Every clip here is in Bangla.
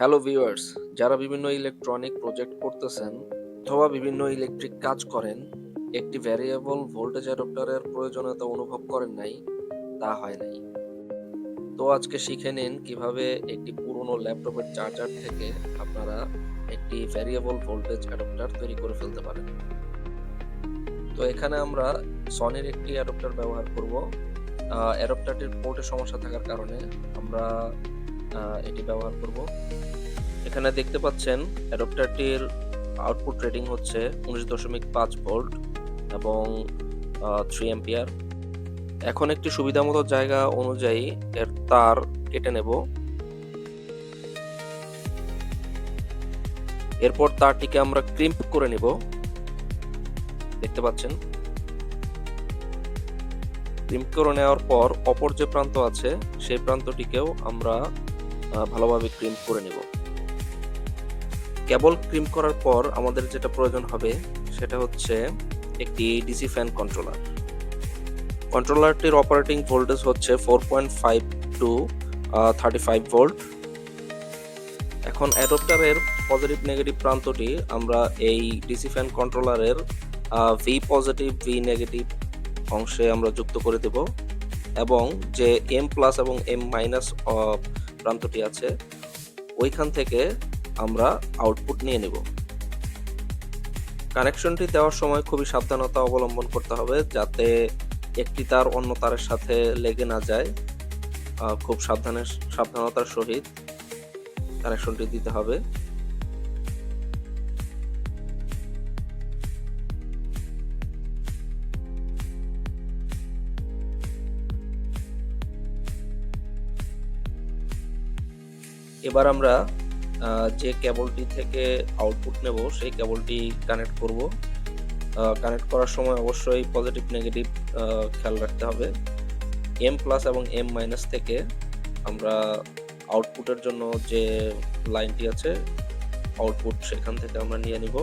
হ্যালো ভিউয়ার্স, যারা বিভিন্ন ইলেকট্রনিক প্রজেক্ট করতেছেন অথবা বিভিন্ন ইলেকট্রিক কাজ করেন, একটি ভ্যারিয়েবল ভোল্টেজ অ্যাডাপ্টারের প্রয়োজনীয়তা অনুভব করেন নাই, তা হয় নাই। তো আজকে শিখে নিন কিভাবে একটি পুরনো ল্যাপটপের চার্জার থেকে আপনারা একটি ভ্যারিয়েবল ভোল্টেজ অ্যাডাপ্টার তৈরি করে ফেলতে পারেন। তো এখানে আমরা সনির একটি অ্যাডাপ্টার ব্যবহার করব। অ্যাডাপ্টারটির পোর্টে সমস্যা থাকার কারণে আমরা এটি ব্যবহার করব। এখানে দেখতে পাচ্ছেন অ্যাডাপ্টারটির আউটপুট রেটিং হচ্ছে 19.5 ভোল্ট এবং 3 অ্যাম্পিয়ার। এখন একটি সুবিধামতো জায়গা অনুযায়ী এর তার কেটে নেব। এরপর তারটিকে আমরা ক্রিম্প করে নেব। দেখতে পাচ্ছেন, ক্রিম্প করে নেওয়ার পর অপর যে প্রান্ত আছে সেই প্রান্তটিকেও আমরা ভালোভাবে ক্রিম্প করে নেব। কেবল ক্রিম্প করার পর আমাদের যেটা প্রয়োজন হবে সেটা হচ্ছে একটি ডিসি ফ্যান কন্ট্রোলার। কন্ট্রোলারটির অপারেটিং ভোল্টেজ হচ্ছে 4.5 টু 35 ভোল্ট। এখন অ্যাডাপ্টারের পজিটিভ নেগেটিভ প্রান্তটি আমরা এই ডিসি ফ্যান কন্ট্রোলারের ভি পজিটিভ ভি নেগেটিভ অংশে আমরা যুক্ত করে দেব এবং যে এম প্লাস এবং এম মাইনাস প্রান্তটি আছে ওইখান থেকে আমরা আউটপুট নিয়ে নেব। কানেকশনটি দেওয়ার সময় খুবই সাবধানতা অবলম্বন করতে হবে যাতে একটি তার অন্য তারের সাথে লেগে না যায়। খুব সাবধানতার সহিত কানেকশনটি দিতে হবে। এবার আমরা যে কেবলটি থেকে আউটপুট নেব সেই কেবলটি কানেক্ট করব। কানেক্ট করার সময় অবশ্যই পজিটিভ নেগেটিভ খেয়াল রাখতে হবে। এম প্লাস এবং এম মাইনাস থেকে আমরা আউটপুটের জন্য যে লাইনটি আছে আউটপুট সেখান থেকে আমরা নিয়ে নিব।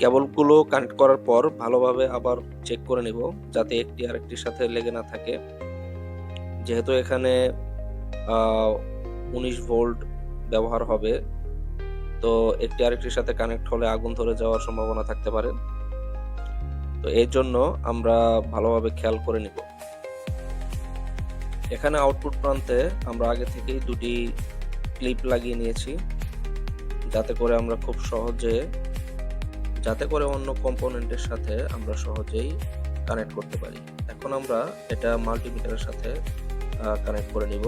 কেবলগুলো কানেক্ট করার পর ভালোভাবে আবার চেক করে নিব যাতে একটি আরেকটির সাথে লেগে না থাকে। যেহেতু এখানে 19 ভোল্ট ব্যবহার হবে, তো একটি আরেকটির সাথে কানেক্ট হলে আগুন ধরে যাওয়ার সম্ভাবনা থাকতে পারে। তো এর জন্য আমরা ভালোভাবে খেয়াল করে নিব। এখানে আউটপুট প্রান্তে আমরা আগে থেকেই দুটি ক্লিপ লাগিয়ে নিয়েছি যাতে করে অন্য কম্পোনেন্টের সাথে আমরা সহজেই কানেক্ট করতে পারি। এখন আমরা এটা মাল্টিমিটারের সাথে কানেক্ট করে নিব।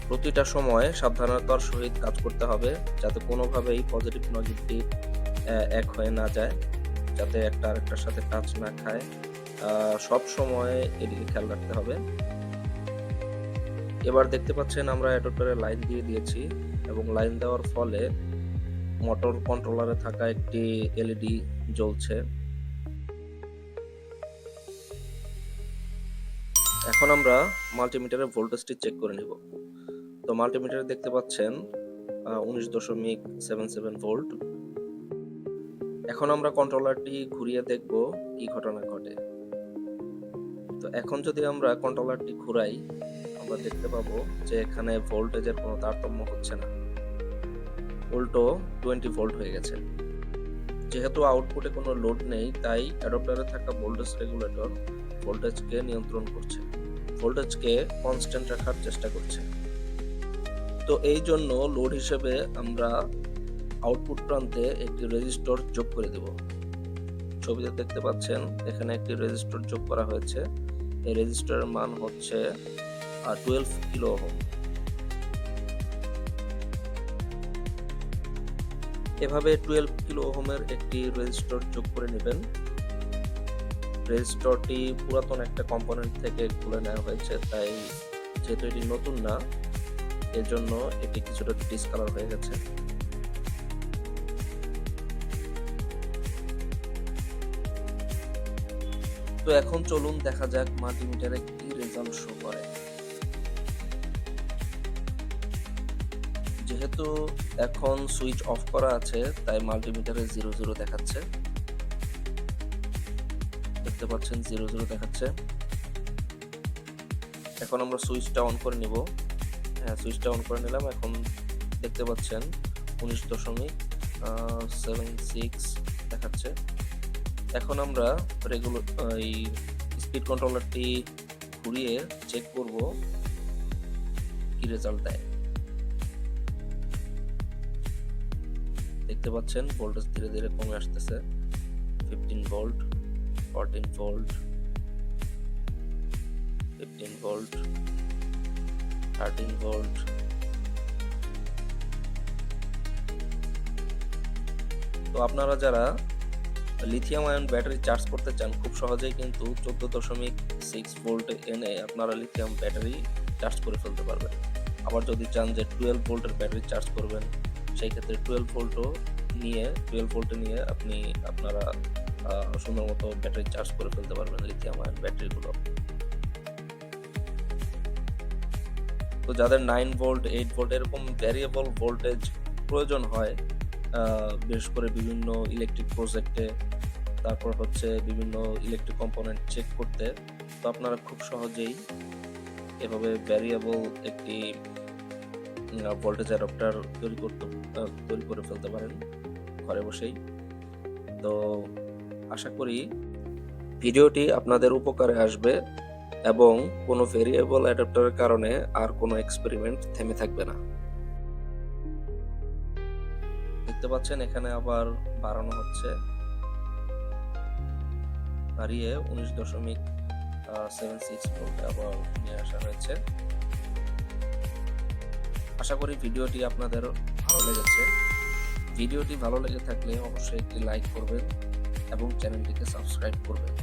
প্রতিটা সময় সাবধানতার সহিত কাজ করতে হবে যাতে কোনোভাবেই পজিটিভ নেগেটিভ এক হয়ে না যায়, যাতে একটা আরেকটার সাথে টাচ না খায়। সব সময় এদিকে খেয়াল রাখতে হবে। এবার দেখতে পাচ্ছেন আমরা অ্যাডাপ্টারে লাইন দিয়ে দিয়েছি এবং লাইন দেওয়ার ফলে মোটর কন্ট্রোলারে থাকা একটি এলইডি জ্বলছে। এখন আমরা মাল্টিমিটারের ভোল্টেজটি চেক করে নিব। তো মাল্টিমিটারে দেখতে পাচ্ছেন 19.77 ভোল্ট। এখন আমরা কন্ট্রোলারটি ঘুরিয়ে দেখব কি ঘটনা ঘটে। তো এখন যদি আমরা কন্ট্রোলারটি ঘুরাই আমরা দেখতে পাবো যে এখানে ভোল্টেজের কোনো তারতম্য হচ্ছে না, উল্টো 20 ভোল্ট হয়ে গেছে। যেহেতু আউটপুটে কোনো লোড নেই তাই অ্যাডাপ্টারে থাকা ভোল্টেজ রেগুলেটর ভোল্টেজকে নিয়ন্ত্রণ করছে, ভোল্টেজকে কনস্ট্যান্ট রাখার চেষ্টা করছে। তো এই জন্য লোড হিসেবে আমরা আউটপুট প্রান্তে একটি রেজিস্টর যোগ করে দেব। ছবিতে দেখতে পাচ্ছেন এখানে একটি রেজিস্টর যোগ করা হয়েছে। এই রেজিস্টরের মান হচ্ছে 12 কিলো ওহম। এভাবে 12 কিলো ওহমের একটি রেজিস্টর যোগ করে নেবেন। রেজিস্টরটি পুরাতন একটা কম্পোনেন্ট থেকে খুলে নেওয়া হয়েছে, তাই যেহেতু এটি নতুন না, এর জন্য এটি কিছুটা ডিসকালার হয়ে গেছে। তো এখন চলুন দেখা যাক মাল্টিমিটারে কি রেজাল্ট শো করে। যেহেতু এখন সুইচ অফ করা আছে, তাই মাল্টিমিটারে 0 দেখাচ্ছে। দেখতে পাচ্ছেন 0 দেখাচ্ছে। এখন আমরা সুইচটা অন করে নিব। হ্যাঁ, সুইচটা অন করে নিলাম। এখন দেখতে পাচ্ছেন 19.76 দেখাচ্ছে। এখন আমরা এই স্পিড কন্ট্রোলারটি ঘুরিয়ে চেক করব কি রেজাল্ট দেয়। দেখতে পাচ্ছেন ভোল্টেজ ধীরে ধীরে কমে আসতেছে। 15 ভোল্ট, 14 ভোল্ট, 15 ভোল্ট, 13 ভোল্ট। তো আপনারা যারা লিথিয়াম আয়ন ব্যাটারি চার্জ করতে চান, খুব সহজেই কিন্তু 14.6 ভোল্ট এনে আপনারা লিথিয়াম ব্যাটারি চার্জ করে ফেলতে পারবেন। আবার যদি চান যে 12 ভোল্টের ব্যাটারি চার্জ করবেন, সেই ক্ষেত্রে 12 ভোল্টে নিয়ে আপনারা সুন্দর মতো ব্যাটারি চার্জ করে ফেলতে পারবেন লিথিয়াম আয়ন ব্যাটারিগুলো। তো যাদের 9 ভোল্ট, 8 ভোল্ট এরকম ভ্যারিয়েবল ভোল্টেজ প্রয়োজন হয়, বিশেষ করে বিভিন্ন ইলেকট্রিক প্রজেক্টে, তারপর হচ্ছে বিভিন্ন ইলেকট্রিক কম্পোনেন্ট চেক করতে, তো আপনারা খুব সহজেই এভাবে ভ্যারিয়েবল একটি ভোল্টেজ অ্যাডাপ্টার তৈরি করে ফেলতে পারেন ঘরে বসেই। তো আশা করি ভিডিওটি আপনাদের উপকারে আসবে এবং কোনো ভেরিয়েবল অ্যাডাপ্টারের কারণে আর কোনো এক্সপেরিমেন্ট থেমে থাকবে না। দেখতে পাচ্ছেন এখানে আবার বাড়ানো হচ্ছে, বাড়িয়ে 19.76 ভোল্টে আবার নিয়ে আসা হয়েছে। আশা করি ভিডিওটি আপনাদের ভালো লেগেছে। ভিডিওটি ভালো লেগে থাকলে অবশ্যই একটি লাইক করবেন এবং চ্যানেলটিকে সাবস্ক্রাইব করবেন।